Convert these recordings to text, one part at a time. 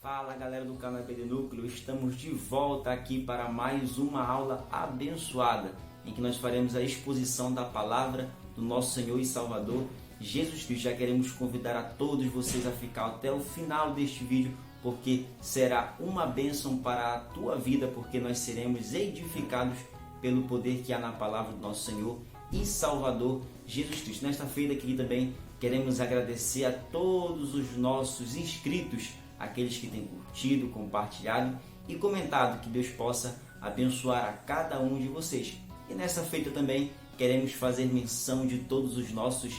Fala galera do canal EBD Núcleo, estamos de volta aqui para mais uma aula abençoada em que nós faremos a exposição da palavra do nosso Senhor e Salvador Jesus Cristo. Já queremos convidar a todos vocês a ficar até o final deste vídeo, porque será uma bênção para a tua vida, porque nós seremos edificados pelo poder que há na palavra do nosso Senhor e Salvador Jesus Cristo. Nesta feita aqui também queremos agradecer a todos os nossos inscritos, aqueles que têm curtido, compartilhado e comentado. Que Deus possa abençoar a cada um de vocês. E nessa feita também queremos fazer menção de todos os nossos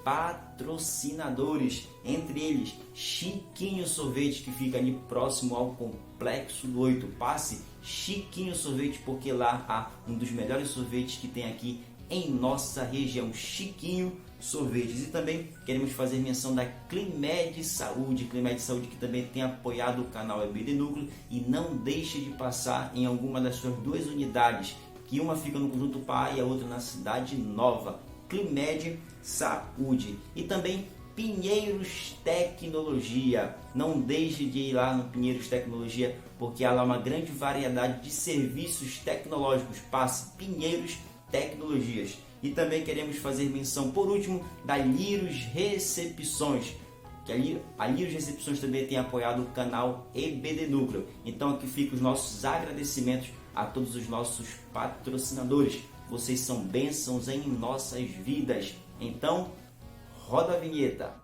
patrocinadores, entre eles Chiquinho Sorvete, que fica ali próximo ao Complexo do 8. Passe Chiquinho Sorvete, porque lá há um dos melhores sorvetes que tem aqui em nossa região, Chiquinho Sorvetes. E também queremos fazer menção da Climed Saúde, que também tem apoiado o canal EBD Núcleo, e não deixe de passar em alguma das suas duas unidades, que uma fica no Conjunto Pai e a outra na Cidade Nova. Climed Saúde. E também Pinheiros Tecnologia. Não deixe de ir lá no Pinheiros Tecnologia, porque há lá uma grande variedade de serviços tecnológicos. Passe Pinheiros Tecnologias. E também queremos fazer menção, por último, da Liros Recepções, que a Liros Recepções também tem apoiado o canal EBD Núcleo. Então aqui ficam os nossos agradecimentos a todos os nossos patrocinadores. Vocês são bênçãos em nossas vidas. Então, roda a vinheta.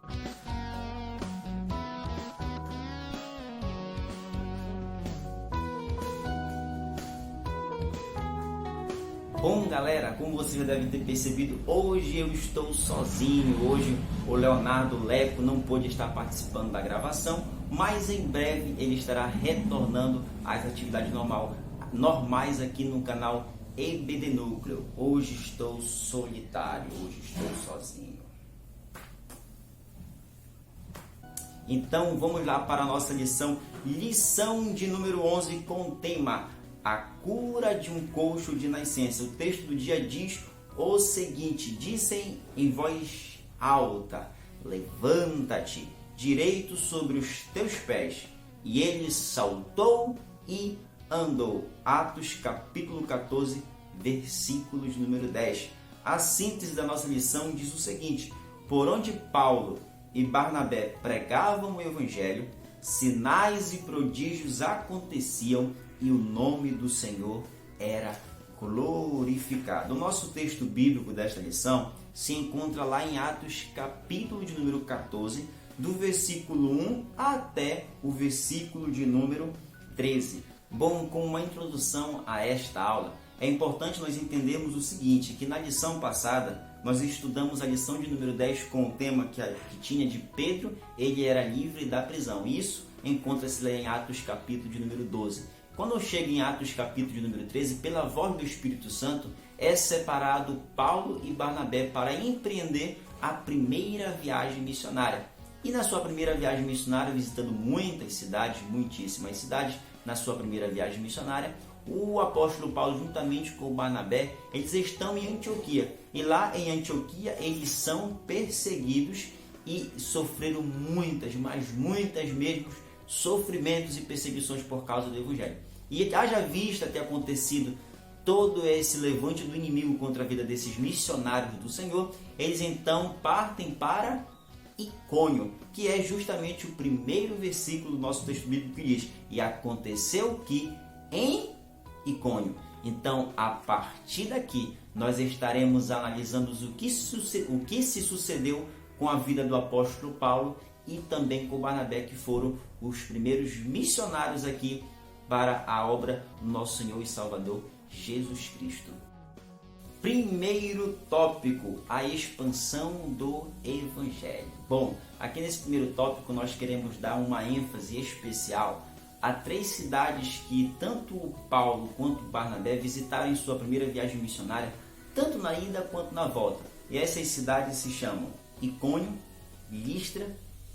Bom galera, como vocês já devem ter percebido, hoje eu estou sozinho. Hoje o Leonardo Leco não pôde estar participando da gravação, mas em breve ele estará retornando às atividades normais aqui no canal EBD Núcleo. Hoje estou solitário, hoje estou sozinho. Então vamos lá para a nossa lição de número 11, com o tema A Cura de um Coxo de Nascença. O texto do dia diz o seguinte: dizem em voz alta, levanta-te direito sobre os teus pés. E ele saltou e andou. Atos capítulo 14, versículos número 10. A síntese da nossa lição diz o seguinte: por onde Paulo e Barnabé pregavam o evangelho, sinais e prodígios aconteciam e o nome do Senhor era glorificado. O nosso texto bíblico desta lição se encontra lá em Atos capítulo de número 14, do versículo 1 até o versículo de número 13. Bom, com uma introdução a esta aula, é importante nós entendermos o seguinte, que na lição passada nós estudamos a lição de número 10 com o tema que tinha de Pedro, ele era livre da prisão. Isso encontra-se lá em Atos capítulo de número 12. Quando eu chego em Atos capítulo de número 13, pela voz do Espírito Santo, é separado Paulo e Barnabé para empreender a primeira viagem missionária. E na sua primeira viagem missionária, visitando muitas cidades, muitíssimas cidades, na sua primeira viagem missionária, o apóstolo Paulo, juntamente com o Barnabé, eles estão em Antioquia. E lá em Antioquia, eles são perseguidos e sofreram muitas, mas muitas mesmo, sofrimentos e perseguições por causa do Evangelho. E haja vista ter acontecido todo esse levante do inimigo contra a vida desses missionários do Senhor, eles então partem para Icônio, que é justamente o primeiro versículo do nosso texto bíblico, que diz: e aconteceu que em Icônio. Então, a partir daqui, nós estaremos analisando o que se sucedeu com a vida do apóstolo Paulo e também com Barnabé, que foram os primeiros missionários aqui para a obra do nosso Senhor e Salvador Jesus Cristo. Primeiro tópico, a expansão do Evangelho. Bom, aqui nesse primeiro tópico nós queremos dar uma ênfase especial a 3 cidades que tanto Paulo quanto Barnabé visitaram em sua primeira viagem missionária, tanto na ida quanto na volta. E essas cidades se chamam Icônio, Listra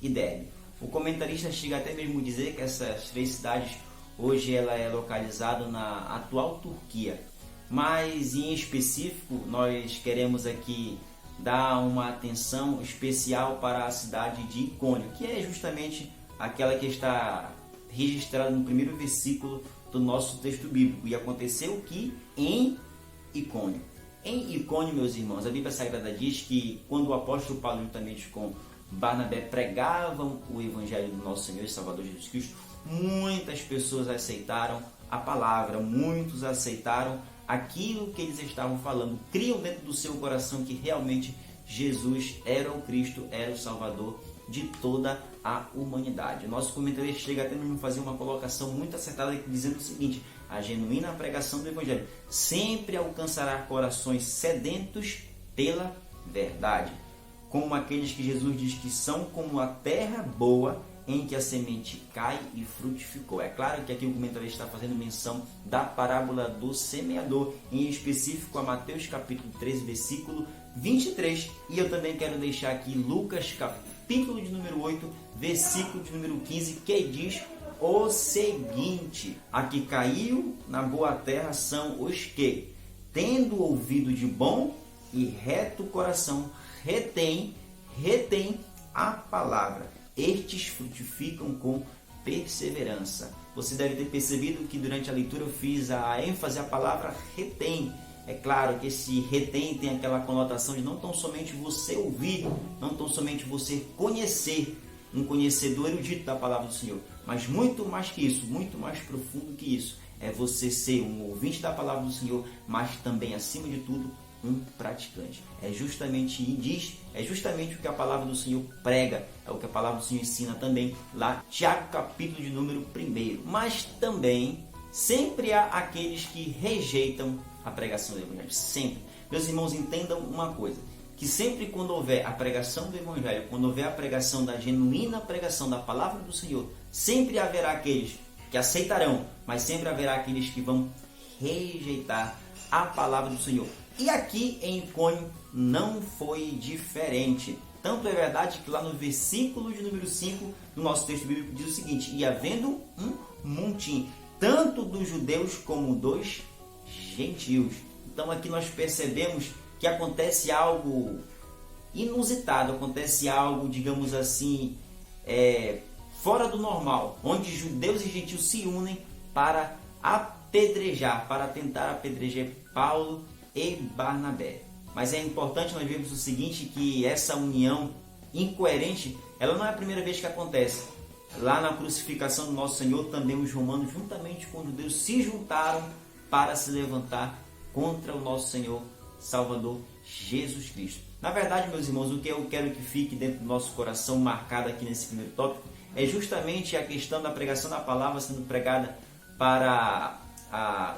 e Derbe. O comentarista chega até mesmo a dizer que essas 3 cidades hoje ela é localizada na atual Turquia. Mas em específico nós queremos aqui dar uma atenção especial para a cidade de Icônio, que é justamente aquela que está registrado no primeiro versículo do nosso texto bíblico. E aconteceu que em Icônio. Em Icônio, meus irmãos, a Bíblia Sagrada diz que quando o apóstolo Paulo, juntamente com Barnabé, pregavam o Evangelho do nosso Senhor e Salvador Jesus Cristo, muitas pessoas aceitaram a palavra, muitos aceitaram aquilo que eles estavam falando, criam dentro do seu coração que realmente Jesus era o Cristo, era o Salvador de toda a humanidade. O nosso comentarista chega até mesmo a fazer uma colocação muito acertada dizendo o seguinte: a genuína pregação do Evangelho sempre alcançará corações sedentos pela verdade, como aqueles que Jesus diz que são como a terra boa em que a semente cai e frutificou. É claro que aqui o comentarista está fazendo menção da parábola do semeador, em específico a Mateus capítulo 13, versículo 23. E eu também quero deixar aqui Lucas capítulo de número 8, versículo de número 15, que diz o seguinte: a que caiu na boa terra são os que, tendo ouvido de bom e reto coração, retém a palavra. Estes frutificam com perseverança. Você deve ter percebido que durante a leitura eu fiz a ênfase à palavra retém. É claro que esse retém tem aquela conotação de não tão somente você ouvir, não tão somente você conhecer, um conhecedor erudito da palavra do Senhor, mas muito mais que isso, muito mais profundo que isso, é você ser um ouvinte da palavra do Senhor, mas também, acima de tudo, um praticante. É justamente o que a palavra do Senhor prega, é o que a palavra do Senhor ensina também lá, Tiago capítulo de número 1. Mas também sempre há aqueles que rejeitam a pregação do Evangelho. Sempre. Meus irmãos, entendam uma coisa, que sempre quando houver a pregação do Evangelho, quando houver a pregação da genuína pregação da palavra do Senhor, sempre haverá aqueles que aceitarão, mas sempre haverá aqueles que vão rejeitar a palavra do Senhor. E aqui em Icônio não foi diferente. Tanto é verdade que lá no versículo de número 5 do nosso texto bíblico diz o seguinte: e havendo um montim, tanto dos judeus como dos gentios. Então aqui nós percebemos que acontece algo inusitado, acontece algo, digamos assim, fora do normal, onde judeus e gentios se unem para apedrejar, para tentar apedrejar Paulo e Barnabé. Mas é importante nós vermos o seguinte, que essa união incoerente, ela não é a primeira vez que acontece. Lá na crucificação do nosso Senhor, também os romanos, juntamente com os judeus, se juntaram para se levantar contra o nosso Senhor Salvador Jesus Cristo. Na verdade, meus irmãos, o que eu quero que fique dentro do nosso coração marcado aqui nesse primeiro tópico é justamente a questão da pregação da palavra sendo pregada para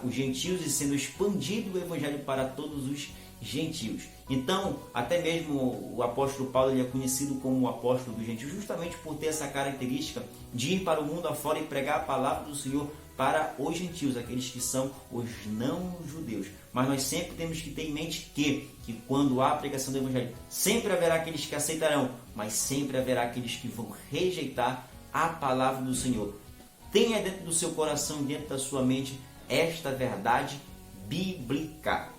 os gentios e sendo expandido o evangelho para todos os gentios. Então, até mesmo o apóstolo Paulo ele é conhecido como o apóstolo dos gentios justamente por ter essa característica de ir para o mundo afora e pregar a palavra do Senhor para os gentios, aqueles que são os não-judeus. Mas nós sempre temos que ter em mente que quando há a pregação do evangelho, sempre haverá aqueles que aceitarão, mas sempre haverá aqueles que vão rejeitar a palavra do Senhor. Tenha dentro do seu coração, dentro da sua mente, esta verdade bíblica.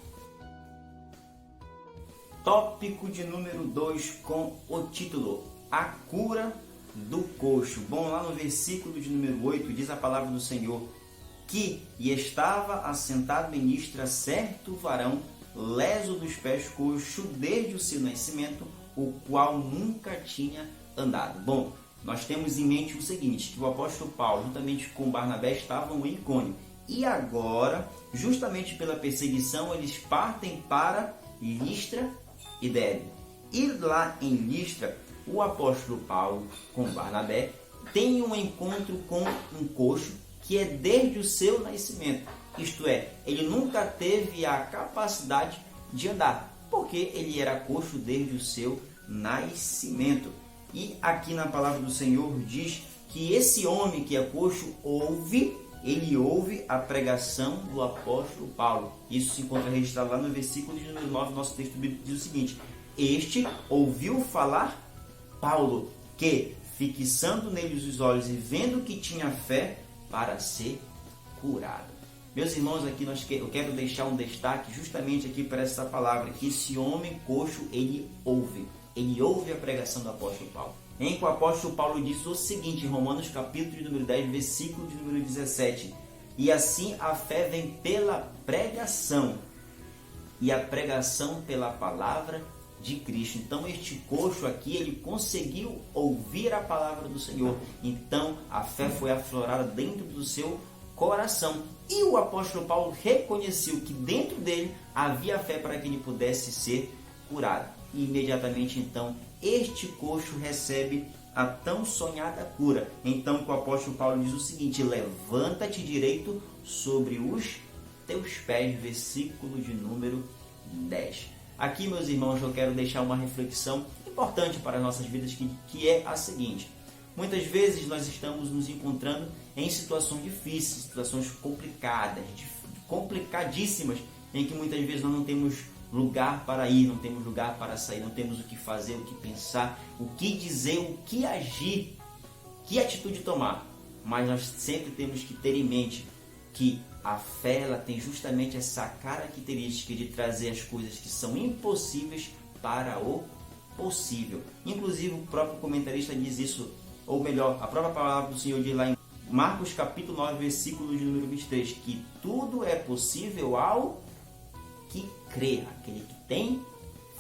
Tópico de número 2 com o título A Cura do Coxo. Bom, lá no versículo de número 8 diz a palavra do Senhor que estava assentado em Listra certo varão, leso dos pés, coxo desde o seu nascimento, o qual nunca tinha andado. Bom, nós temos em mente o seguinte, que o apóstolo Paulo, juntamente com Barnabé, estavam em Icônio. E agora, justamente pela perseguição, eles partem para Listra e Derbe. E lá em Listra, o apóstolo Paulo, com Barnabé, tem um encontro com um coxo que é desde o seu nascimento. Isto é, ele nunca teve a capacidade de andar, porque ele era coxo desde o seu nascimento. E aqui na palavra do Senhor diz que esse homem que é coxo ele ouve a pregação do apóstolo Paulo. Isso se encontra registrado lá no versículo de número 9 do nosso texto bíblico, diz o seguinte: este ouviu falar Paulo, que, fixando neles os olhos e vendo que tinha fé para ser curado. Meus irmãos, aqui eu quero deixar um destaque justamente aqui para essa palavra, que esse homem coxo, ele ouve a pregação do apóstolo Paulo. em que o apóstolo Paulo diz o seguinte, em Romanos capítulo de número 10, versículo de número 17: e assim a fé vem pela pregação, e a pregação pela palavra de Cristo. Então este coxo aqui, ele conseguiu ouvir a palavra do Senhor. Então a fé foi aflorada dentro do seu coração. E o apóstolo Paulo reconheceu que dentro dele havia fé para que ele pudesse ser curado. E imediatamente então este coxo recebe a tão sonhada cura. Então o apóstolo Paulo diz o seguinte: levanta-te direito sobre os teus pés, versículo de número 10. Aqui, meus irmãos, eu quero deixar uma reflexão importante para as nossas vidas, que é a seguinte: muitas vezes nós estamos nos encontrando em situações difíceis, situações complicadas, complicadíssimas, em que muitas vezes nós não temos lugar para ir, não temos lugar para sair, não temos o que fazer, o que pensar, o que dizer, o que agir, que atitude tomar. Mas nós sempre temos que ter em mente que a fé, ela tem justamente essa característica de trazer as coisas que são impossíveis para o possível. Inclusive o próprio comentarista diz isso, ou melhor, a própria palavra do Senhor diz lá em Marcos capítulo 9, versículo de número 23, que tudo é possível ao que crê, aquele que tem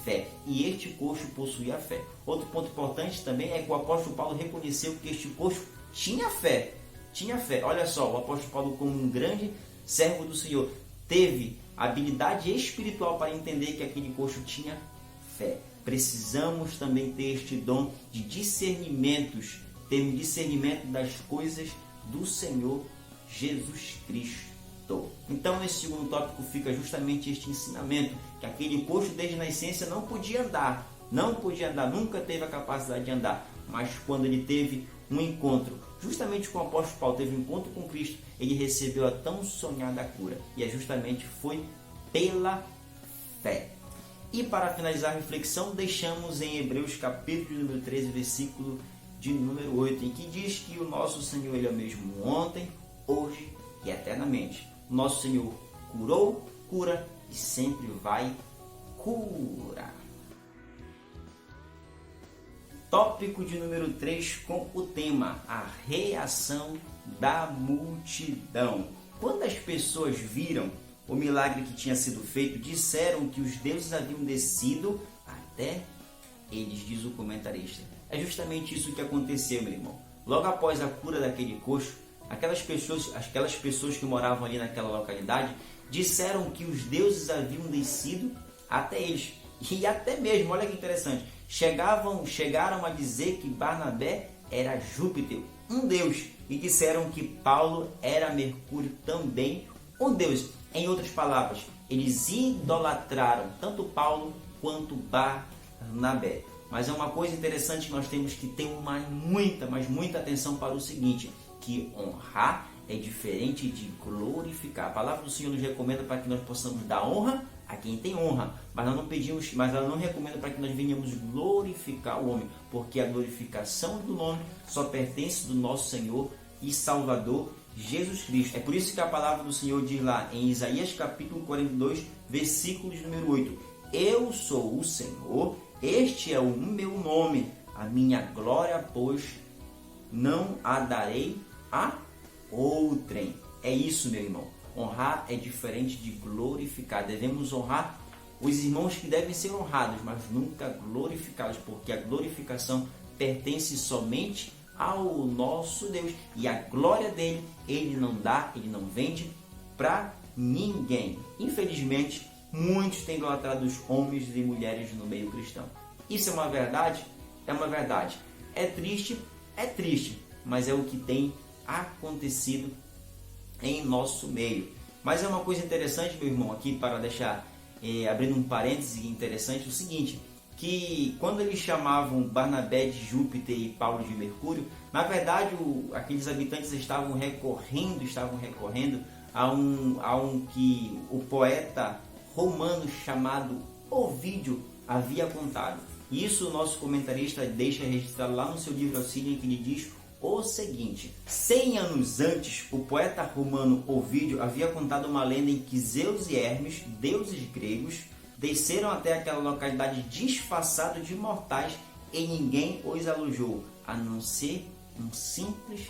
fé. E este coxo possuía fé. Outro ponto importante também é que o apóstolo Paulo reconheceu que este coxo tinha fé. Tinha fé. Olha só, o apóstolo Paulo, como um grande servo do Senhor, teve habilidade espiritual para entender que aquele coxo tinha fé. Precisamos também ter este dom de discernimentos, ter um discernimento das coisas do Senhor Jesus Cristo. Então, nesse segundo tópico fica justamente este ensinamento, que aquele coxo desde a nascença não podia andar, nunca teve a capacidade de andar, mas quando ele teve um encontro, justamente com o apóstolo Paulo, teve um encontro com Cristo, ele recebeu a tão sonhada cura, e justamente foi pela fé. E para finalizar a reflexão, deixamos em Hebreus capítulo número 13, versículo de número 8, em que diz que o nosso Senhor, ele é o mesmo ontem, hoje e eternamente. O nosso Senhor curou, cura e sempre vai curar. Tópico de número 3 com o tema: a reação da multidão. Quando as pessoas viram o milagre que tinha sido feito, disseram que os deuses haviam descido até eles, diz o comentarista. É justamente isso que aconteceu, meu irmão. Logo após a cura daquele coxo, aquelas pessoas que moravam ali naquela localidade disseram que os deuses haviam descido até eles. E até mesmo, olha que interessante, chegaram a dizer que Barnabé era Júpiter, um deus, e disseram que Paulo era Mercúrio, também um deus. Em outras palavras, eles idolatraram tanto Paulo quanto Barnabé. Mas é uma coisa interessante que nós temos que ter muita atenção para o seguinte: que honrar é diferente de glorificar. A palavra do Senhor nos recomenda para que nós possamos dar honra a quem tem honra, mas ela não recomenda para que nós venhamos glorificar o homem, porque a glorificação do nome só pertence do nosso Senhor e Salvador Jesus Cristo. É por isso que a palavra do Senhor diz lá em Isaías capítulo 42, versículo de número 8: eu sou o Senhor, este é o meu nome, a minha glória, pois não a darei a outrem. É isso, meu irmão. Honrar é diferente de glorificar. Devemos honrar os irmãos que devem ser honrados, mas nunca glorificá-los, porque a glorificação pertence somente ao nosso Deus. E a glória dele, ele não dá, ele não vende para ninguém. Infelizmente, muitos têm idolatrado os homens e mulheres no meio cristão. Isso é uma verdade? É uma verdade. É triste, mas é o que tem acontecido em nosso meio. Mas é uma coisa interessante, meu irmão, aqui para deixar, abrindo um parêntese interessante, o seguinte, que quando eles chamavam Barnabé de Júpiter e Paulo de Mercúrio, na verdade aqueles habitantes estavam recorrendo a um que o poeta romano chamado Ovídio havia contado. E isso o nosso comentarista deixa registrado lá no seu livro Auxílio, em que ele diz o seguinte: 100 anos antes, o poeta romano Ovídio havia contado uma lenda em que Zeus e Hermes, deuses gregos, desceram até aquela localidade disfarçados de mortais e ninguém os alojou, a não ser um simples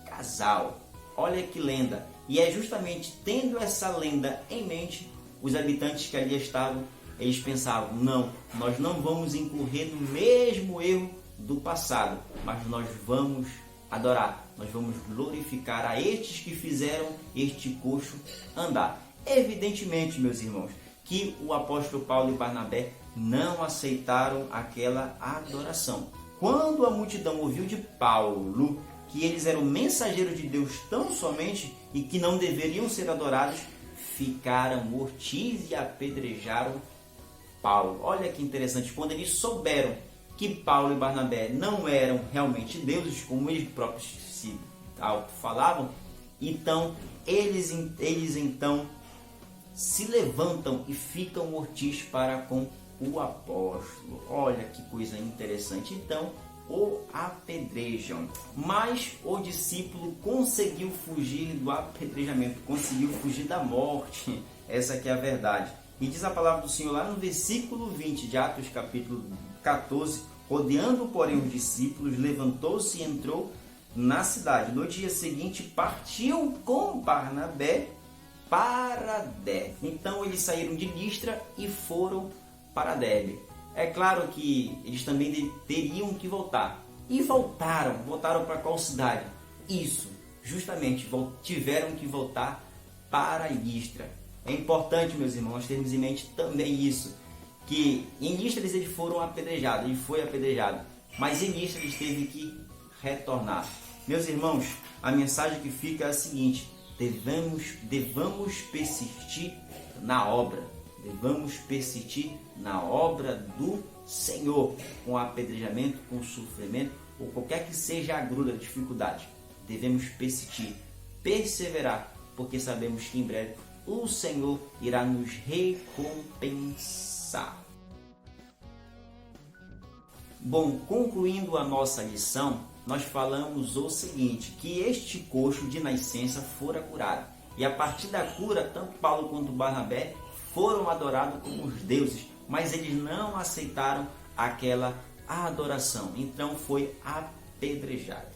casal. Olha que lenda! E é justamente tendo essa lenda em mente, os habitantes que ali estavam, eles pensavam, não, nós não vamos incorrer no mesmo erro do passado, mas nós vamos adorar, nós vamos glorificar a estes que fizeram este coxo andar. Evidentemente, meus irmãos, que o apóstolo Paulo e Barnabé não aceitaram aquela adoração. Quando a multidão ouviu de Paulo que eles eram mensageiros de Deus tão somente e que não deveriam ser adorados, ficaram hostis e apedrejaram Paulo. Olha que interessante, quando eles souberam que Paulo e Barnabé não eram realmente deuses, como eles próprios se falavam, então eles então se levantam e ficam hostis para com o apóstolo. Olha que coisa interessante. Então o apedrejam, mas o discípulo conseguiu fugir do apedrejamento, conseguiu fugir da morte. Essa que é a verdade. E diz a palavra do Senhor lá no versículo 20 de Atos capítulo 14, rodeando porém os discípulos, levantou-se e entrou na cidade. No dia seguinte partiu com Barnabé para Derbe. Então eles saíram de Listra e foram para Derbe. É claro que eles também teriam que voltar. E voltaram para qual cidade? Isso, justamente, tiveram que voltar para Listra. É importante, meus irmãos, termos em mente também isso, que em Listra eles foram apedrejados, ele foi apedrejado, mas em Listra eles teve que retornar. Meus irmãos, a mensagem que fica é a seguinte: devamos persistir na obra. Devamos persistir na obra do Senhor, com apedrejamento, com sofrimento, ou qualquer que seja a agrura, a dificuldade. Devemos persistir, perseverar, porque sabemos que em breve o Senhor irá nos recompensar. Bom, concluindo a nossa lição, nós falamos o seguinte, que este coxo de nascença fora curado. E a partir da cura, tanto Paulo quanto Barnabé foram adorados como os deuses, mas eles não aceitaram aquela adoração, então foi apedrejado.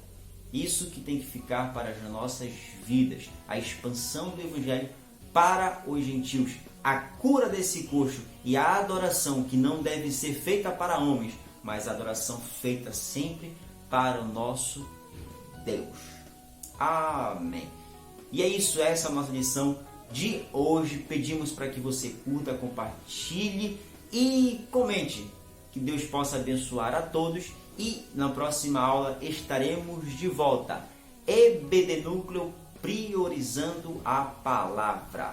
Isso que tem que ficar para as nossas vidas, a expansão do Evangelho para os gentios, a cura desse coxo e a adoração que não deve ser feita para homens, mas a adoração feita sempre para o nosso Deus. Amém. E é isso, essa é a nossa lição de hoje. Pedimos para que você curta, compartilhe e comente. Que Deus possa abençoar a todos e na próxima aula estaremos de volta. EBD Núcleo, priorizando a palavra.